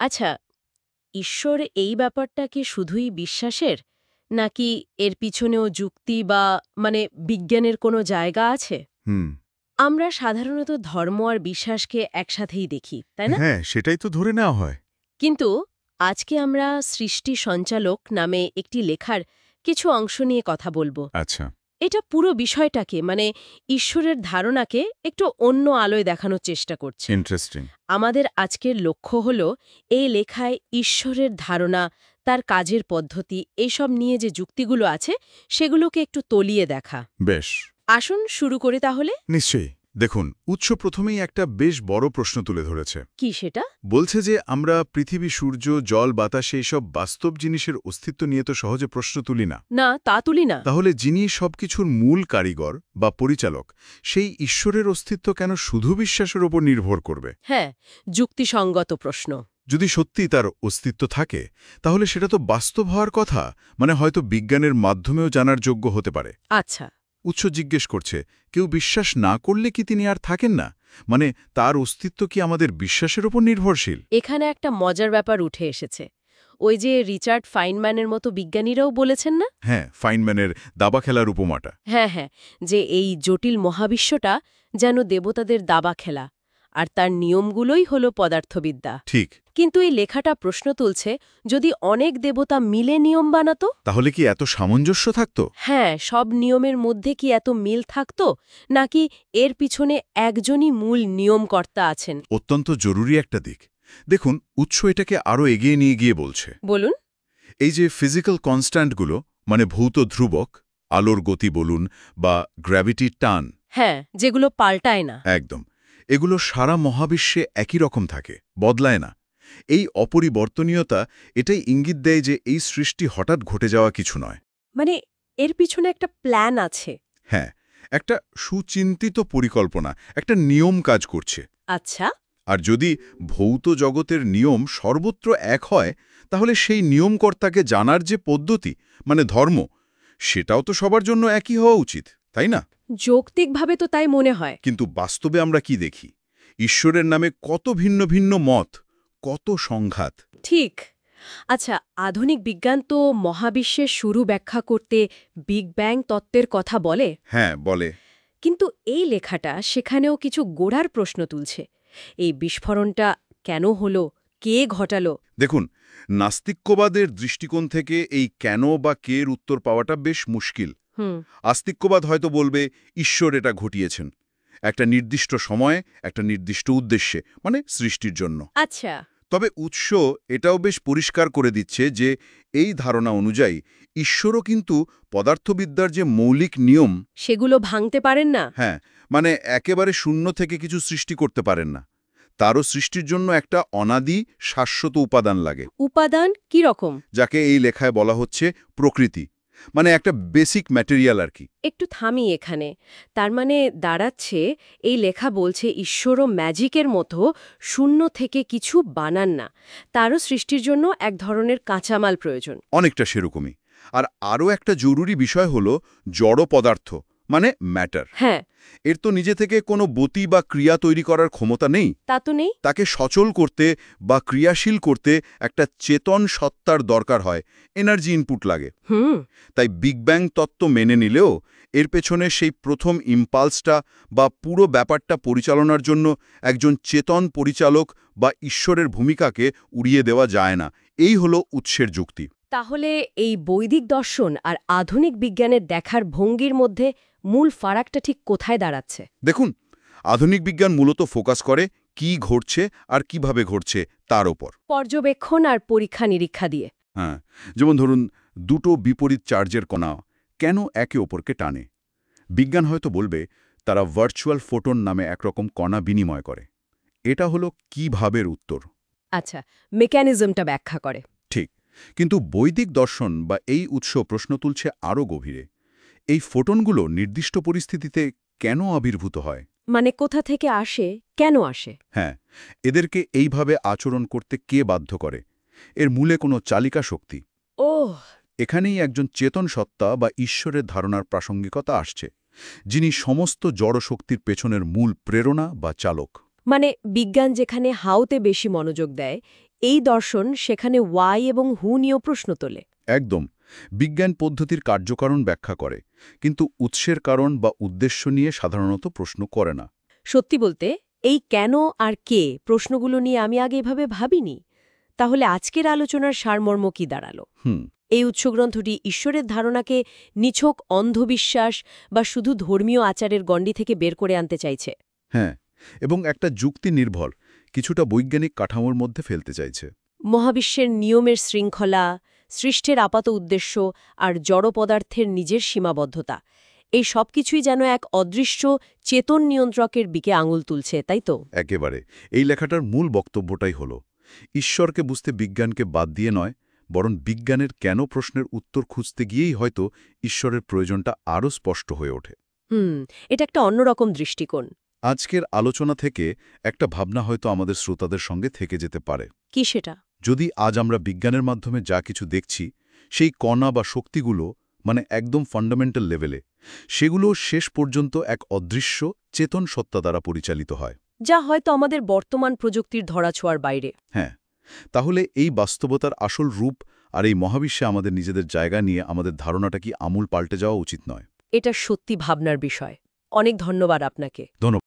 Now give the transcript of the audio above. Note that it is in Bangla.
আচ্ছা, ঈশ্বর এই ব্যাপারটা কি শুধুই বিশ্বাসের, নাকি এর পিছনেও যুক্তি বা বিজ্ঞানের কোনো জায়গা আছে? হুম। আমরা সাধারণত ধর্ম আর বিশ্বাসকে একসাথেই দেখি, তাই না? হ্যাঁ, সেটাই তো ধরে নেওয়া হয়। কিন্তু আজকে আমরা সৃষ্টি সঞ্চালক নামে একটি লেখার কিছু অংশ নিয়ে কথা বলবো। আচ্ছা। এটা পুরো বিষয়টাকে ঈশ্বরের ধারণাকে একটু অন্য আলোয় দেখানোর চেষ্টা করছে। ইন্টারেস্টিং। আমাদের আজকের লক্ষ্য হল এই লেখায় ঈশ্বরের ধারণা, তার কাজের পদ্ধতি, এইসব নিয়ে যে যুক্তিগুলো আছে সেগুলোকে একটু তলিয়ে দেখা। বেশ। আসুন শুরু করি তাহলে। নিশ্চয়ই। দেখুন, উৎস প্রথমেই একটা বেশ বড় প্রশ্ন তুলে ধরেছে। কি সেটা? বলছে যে আমরা পৃথিবী, সূর্য, জল, বাতাসে এইসব বাস্তব জিনিসের অস্তিত্ব নিয়ে তো সহজে প্রশ্ন তুলি না। না, তা তুলি না। তাহলে যিনি সবকিছুর মূল কারিগর বা পরিচালক, সেই ঈশ্বরের অস্তিত্ব কেন শুধু বিশ্বাসের উপর নির্ভর করবে? হ্যাঁ, যুক্তিসঙ্গত প্রশ্ন। যদি সত্যি তার অস্তিত্ব থাকে, তাহলে সেটা তো বাস্তব হওয়ার কথা, মানে হয়তো বিজ্ঞানের মাধ্যমেও জানার যোগ্য হতে পারে। আচ্ছা। উৎস জিজ্ঞেস করছে, কেউ বিশ্বাস না করলে কি তিনি আর থাকেন না? মানে তার অস্তিত্ব কি আমাদের বিশ্বাসের উপর নির্ভরশীল? এখানে একটা মজার ব্যাপার উঠে এসেছে। ওই যে রিচার্ড ফাইনম্যানের মতো বিজ্ঞানীরাও বলেছেন না? হ্যাঁ, ফাইনম্যানের দাবা খেলার উপমাটা। হ্যাঁ, হ্যাঁ, যে এই জটিল মহাবিশ্বটা যেন দেবতাদের দাবা খেলা, আর তার নিয়মগুলোই হল পদার্থবিদ্যা। ঠিক। কিন্তু এই লেখাটা প্রশ্ন তুলছে, যদি অনেক দেবতা মিলে নিয়ম বানাতো? তাহলে কি এত সামঞ্জস্য থাকত? হ্যাঁ, সব নিয়মের মধ্যে কি এত মিল থাকতো, নাকি এর পিছনে একজনই মূল নিয়মকর্তা আছেন? অত্যন্ত জরুরি একটা দিক। দেখুন, উৎস এটাকে আরও এগিয়ে নিয়ে গিয়ে বলছে, বলুন। এই যে ফিজিক্যাল কনস্ট্যান্টগুলো, মানে ভৌত ধ্রুবক, আলোর গতি বলুন বা গ্র্যাভিটির টান, হ্যাঁ, যেগুলো পাল্টায় না। একদম, এগুলো সারা মহাবিশ্বে একই রকম থাকে, বদলায় না। এই অপরিবর্তনীয়তা এটাই ইঙ্গিত দেয় যে এই সৃষ্টি হঠাৎ ঘটে যাওয়া কিছু নয়। এর পিছনে একটা প্ল্যান আছে। হ্যাঁ, একটা সুচিন্তিত পরিকল্পনা, একটা নিয়ম কাজ করছে। আচ্ছা। আর যদি ভৌত জগতের নিয়ম সর্বত্র এক হয়, তাহলে সেই নিয়মকর্তাকে জানার যে পদ্ধতি, মানে ধর্ম, সেটাও তো সবার জন্য একই হওয়া উচিত, তাই না? যৌক্তিকভাবে তো তাই মনে হয়। কিন্তু বাস্তবে আমরা কি দেখি? ঈশ্বরের নামে কত ভিন্ন ভিন্ন মত, কত সংঘাত। ঠিক। আচ্ছা, আধুনিক বিজ্ঞান তো মহাবিশ্বের শুরু ব্যাখ্যা করতে বিগ ব্যাং তত্ত্বের কথা বলে। হ্যাঁ, বলে। কিন্তু এই লেখাটা সেখানেও কিছু গোড়ার প্রশ্ন তুলছে। এই বিস্ফোরণটা কেন হলো, কে ঘটালো? দেখুন, নাস্তিক্যবাদের দৃষ্টিকোণ থেকে এই কেন বা কের উত্তর পাওয়াটা বেশ মুশকিল। হুম। আস্তিক্যবাদ হয়তো বলবে ঈশ্বর এটা ঘটিয়েছেন, একটা নির্দিষ্ট সময়ে, একটা নির্দিষ্ট উদ্দেশ্যে, মানে সৃষ্টির জন্য। আচ্ছা। তবে উৎস এটাও বেশ পরিষ্কার করে দিচ্ছে যে এই ধারণা অনুযায়ী ঈশ্বরও কিন্তু পদার্থবিদ্যার যে মৌলিক নিয়ম, সেগুলো ভাঙতে পারেন না? হ্যাঁ, মানে একেবারে শূন্য থেকে কিছু সৃষ্টি করতে পারেন না। তারও সৃষ্টির জন্য একটা অনাদি শাশ্বত উপাদান লাগে, উপাদান কি রকম? যাকে এই লেখায় বলা হচ্ছে প্রকৃতি, মানে একটা বেসিক ম্যাটেরিয়াল আর কি। একটু থামি এখানে। তার মানে দাঁড়াচ্ছে, এই লেখা বলছে ঈশ্বরও ম্যাজিকের মতো শূন্য থেকে কিছু বানান না, তারও সৃষ্টির জন্য এক ধরনের কাঁচামাল প্রয়োজন। অনেকটা সেরকমই। আর আরও একটা জরুরি বিষয় হলো জড় পদার্থ, মানে ম্যাটার। হ্যাঁ। এর তো নিজে থেকে কোনো গতি বা ক্রিয়া তৈরি করার ক্ষমতা নেই। তা তো নেই। তাকে সচল করতে বা ক্রিয়াশীল করতে একটা চেতন সত্তার দরকার হয়, এনার্জি ইনপুট লাগে। হুম। তাই বিগ ব্যাং তত্ত্ব মেনে নিলেও এর পেছনে সেই প্রথম ইম্পালসটা বা পুরো ব্যাপারটা পরিচালনার জন্য একজন চেতন পরিচালক বা ঈশ্বরের ভূমিকাকে উড়িয়ে দেওয়া যায় না। এই হলো উৎসের যুক্তি। তাহলে এই বৈদিক দর্শন আর আধুনিক বিজ্ঞানের দেখার ভঙ্গির মধ্যে মূল ফারাকটা ঠিক কোথায় দাঁড়াচ্ছে? দেখুন, আধুনিক বিজ্ঞান মূলত ফোকাস করে কি ঘটছে আর কিভাবে ঘটছে তার ওপর। পর্যবেক্ষণ আর পরীক্ষা নিরীক্ষা দিয়ে। হ্যাঁ, যেমন ধরুন, দুটো বিপরীত চার্জের কণা কেন একে অপরকে টানে? বিজ্ঞান হয়তো বলবে তারা ভার্চুয়াল ফোটন নামে একরকম কণা বিনিময় করে। এটা হলো কিভাবের উত্তর। আচ্ছা, মেকানিজমটা ব্যাখ্যা করে। ঠিক। কিন্তু বৈদিক দর্শন বা এই উৎস প্রশ্ন তুলছে আরও গভীরে। এই ফোটনগুলো নির্দিষ্ট পরিস্থিতিতে কেন আবির্ভূত হয়? মানে কোথা থেকে আসে, কেন আসে? হ্যাঁ, এদেরকে এইভাবে আচরণ করতে কে বাধ্য করে? এর মূলে কোনো চালিকা শক্তি। ওহ। এখানেই একজন চেতন সত্তা বা ঈশ্বরের ধারণার প্রাসঙ্গিকতা আসছে, যিনি সমস্ত জড় শক্তির পেছনের মূল প্রেরণা বা চালক। মানে বিজ্ঞান যেখানে হাওতে বেশি মনোযোগ দেয়, এই দর্শন সেখানে ওয়াই এবং হু নিয়েও প্রশ্ন তোলে। একদম। বিজ্ঞান পদ্ধতির কার্যকারণ ব্যাখ্যা করে, কিন্তু উৎসের কারণ বা উদ্দেশ্য নিয়ে সাধারণত প্রশ্ন করে না। সত্যি বলতে এই কেন আর কে প্রশ্নগুলো নিয়ে আমি আগে এভাবে ভাবিনি। তাহলে আজকের আলোচনার সারমর্ম কি দাঁড়ালো? হুম। এই উৎসগ্রন্থটি ঈশ্বরের ধারণাকে নিছক অন্ধবিশ্বাস বা শুধু ধর্মীয় আচারের গণ্ডি থেকে বের করে আনতে চাইছে। হ্যাঁ, এবং একটা যুক্তি নির্ভর কিছুটা বৈজ্ঞানিক কাঠামোর মধ্যে ফেলতে চাইছে। মহাবিশ্বের নিয়মের শৃঙ্খলা, সৃষ্টির আপাত উদ্দেশ্য আর জড় পদার্থের নিজের সীমাবদ্ধতা, এই সব কিছুই যেন এক অদৃশ্য চেতন নিয়ন্ত্রকের দিকে আঙুল তুলছে, তাই তো? একেবারে। এই লেখাটার মূল বক্তব্যটাই হল ঈশ্বরকে বুঝতে বিজ্ঞানকে বাদ দিয়ে নয়, বরং বিজ্ঞানের কেন প্রশ্নের উত্তর খুঁজতে গিয়েই হয়তো ঈশ্বরের প্রয়োজনটা আরও স্পষ্ট হয়ে ওঠে। এটা একটা অন্যরকম দৃষ্টিকোণ। আজকের আলোচনা থেকে একটা ভাবনা হয়তো আমাদের শ্রোতাদের সঙ্গে থেকে যেতে পারে। কি সেটা? যদি আজ আমরা বিজ্ঞানের মাধ্যমে যা কিছু দেখছি, সেই কণা বা শক্তিগুলো মানে একদম ফান্ডামেন্টাল লেভেলে, সেগুলো শেষ পর্যন্ত এক অদৃশ্য চেতন সত্তা দ্বারা পরিচালিত হয়। যা হয়তো আমাদের বর্তমান প্রযুক্তির ধরাছোঁয়ার বাইরে। হ্যাঁ, তাহলে এই বাস্তবতার আসল রূপ আর এই মহাবিশ্বে আমাদের নিজেদের জায়গা নিয়ে আমাদের ধারণাটা কি আমূল পাল্টে যাওয়া উচিত নয়? এটা সত্যি ভাবনার বিষয়। অনেক ধন্যবাদ আপনাকে। ধন্যবাদ।